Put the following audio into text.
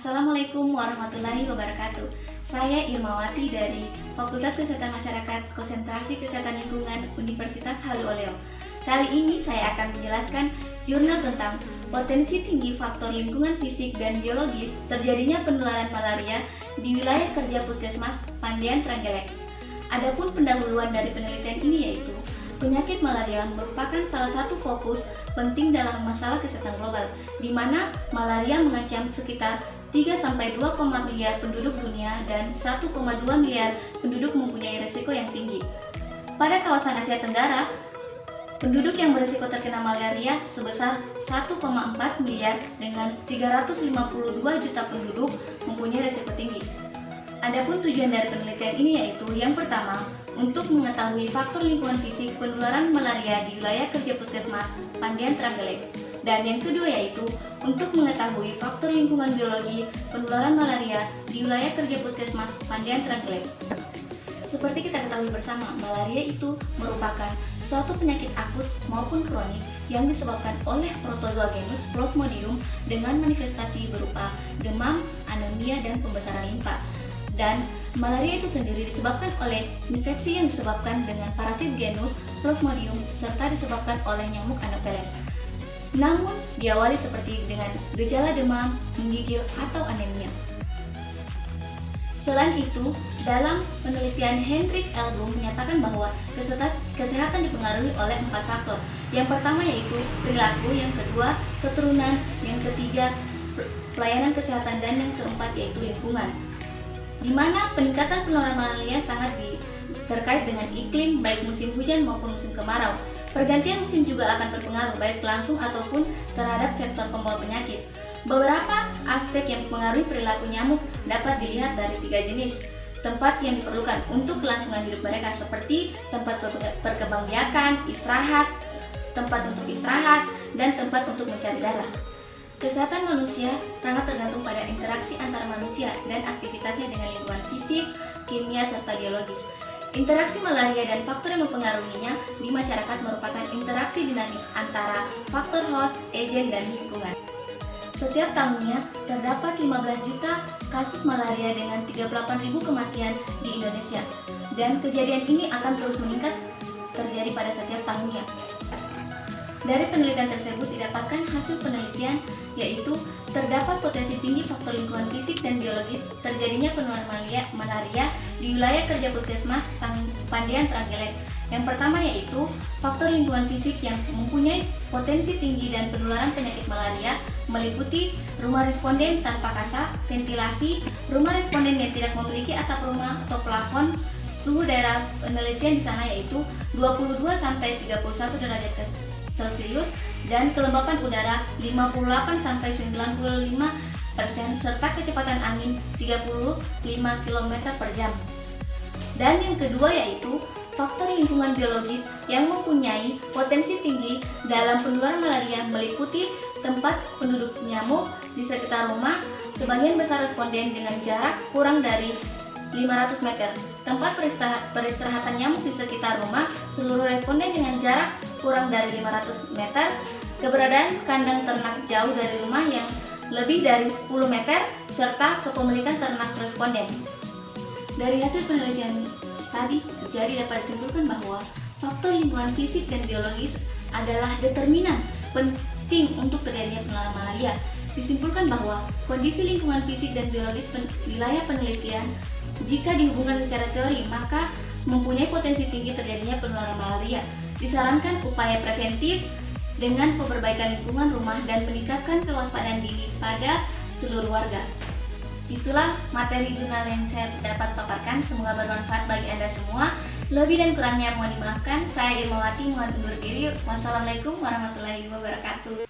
Assalamualaikum warahmatullahi wabarakatuh. Saya Irmawati dari Fakultas Kesehatan Masyarakat Konsentrasi Kesehatan Lingkungan Universitas Halu Oleo. Kali ini saya akan menjelaskan jurnal tentang potensi tinggi faktor lingkungan fisik dan biologis terjadinya penularan malaria di wilayah kerja Puskesmas Pandean Trenggalek. Adapun pendahuluan dari penelitian ini yaitu penyakit malaria merupakan salah satu fokus penting dalam masalah kesehatan global, di mana malaria mengancam sekitar 3-2 miliar penduduk dunia dan 1,2 miliar penduduk mempunyai risiko yang tinggi. Pada kawasan Asia Tenggara, penduduk yang berisiko terkena malaria sebesar 1,4 miliar dengan 352 juta penduduk mempunyai risiko tinggi. Adapun tujuan dari penelitian ini yaitu yang pertama, untuk mengetahui faktor lingkungan fisik penularan malaria di wilayah kerja Puskesmas Pandean Trenggalek, dan yang kedua yaitu untuk mengetahui faktor lingkungan biologi penularan malaria di wilayah kerja Puskesmas Pandean Trenggalek. Seperti kita ketahui bersama, malaria itu merupakan suatu penyakit akut maupun kronik yang disebabkan oleh protozoa genus Plasmodium dengan manifestasi berupa demam, anemia, dan pembesaran limpa. Dan malaria itu sendiri disebabkan oleh infeksi yang disebabkan dengan parasit genus Plasmodium serta disebabkan oleh nyamuk Anopheles. Namun diawali seperti dengan gejala demam, menggigil, atau anemia. Selain itu, dalam penelitian Hendrik L. Bloom menyatakan bahwa kesehatan dipengaruhi oleh 4 faktor. Yang pertama yaitu perilaku, yang kedua keturunan, yang ketiga pelayanan kesehatan, dan yang keempat yaitu lingkungan. Di mana peningkatan penularan malaria sangat terkait dengan iklim, baik musim hujan maupun musim kemarau. Pergantian musim juga akan berpengaruh baik langsung ataupun terhadap faktor pembawa penyakit. Beberapa aspek yang mempengaruhi perilaku nyamuk dapat dilihat dari 3 jenis tempat yang diperlukan untuk kelangsungan hidup mereka, seperti tempat perkembangbiakan, istirahat, tempat untuk istirahat, dan tempat untuk mencari darah. Kesehatan manusia sangat tergantung pada interaksi antara manusia dan aktivitasnya dengan lingkungan fisik, kimia, serta biologis. Interaksi malaria dan faktor yang mempengaruhinya di masyarakat merupakan interaksi dinamis antara faktor host, agen, dan lingkungan. Setiap tahunnya terdapat 15 juta kasus malaria dengan 38.000 kematian di Indonesia, dan kejadian ini akan terus meningkat terjadi pada setiap tahunnya. Dari penelitian tersebut didapatkan hasil penelitian yaitu terdapat potensi tinggi faktor lingkungan fisik dan biologis terjadinya penularan malaria di wilayah kerja Puskesmas Pandean Trenggalek. Yang pertama yaitu faktor lingkungan fisik yang mempunyai potensi tinggi dan penularan penyakit malaria meliputi rumah responden tanpa kaca, ventilasi, rumah responden yang tidak memiliki atap rumah atau plafon. Suhu daerah penelitian di sana yaitu 22-31 derajat Celcius dan kelembapan udara 58-95% serta kecepatan angin 35 km per jam. Dan yang kedua yaitu faktor lingkungan biologis yang mempunyai potensi tinggi dalam penularan malaria meliputi tempat penduduk nyamuk di sekitar rumah, sebagian besar responden dengan jarak kurang dari 500 meter. Tempat peristirahatan nyamuk di sekitar rumah, seluruh responden dengan jarak kurang dari 500 meter. Keberadaan kandang ternak jauh dari rumah yang lebih dari 10 meter, serta kepemilikan ternak responden. Dari hasil penelitian tadi, jadi dapat disimpulkan bahwa faktor lingkungan fisik dan biologis adalah determinan penting untuk terjadinya penularan malaria. Disimpulkan bahwa kondisi lingkungan fisik dan biologis wilayah penelitian jika dihubungkan secara teori, maka mempunyai potensi tinggi terjadinya penularan malaria. Disarankan upaya preventif dengan perbaikan lingkungan rumah dan meningkatkan kewaspadaan dini pada seluruh warga. Itulah materi jurnal yang saya dapat paparkan. Semoga bermanfaat bagi Anda semua. Lebih dan kurangnya mohon dimaafkan. Saya Irmawati mohon undur diri. Wassalamualaikum warahmatullahi wabarakatuh.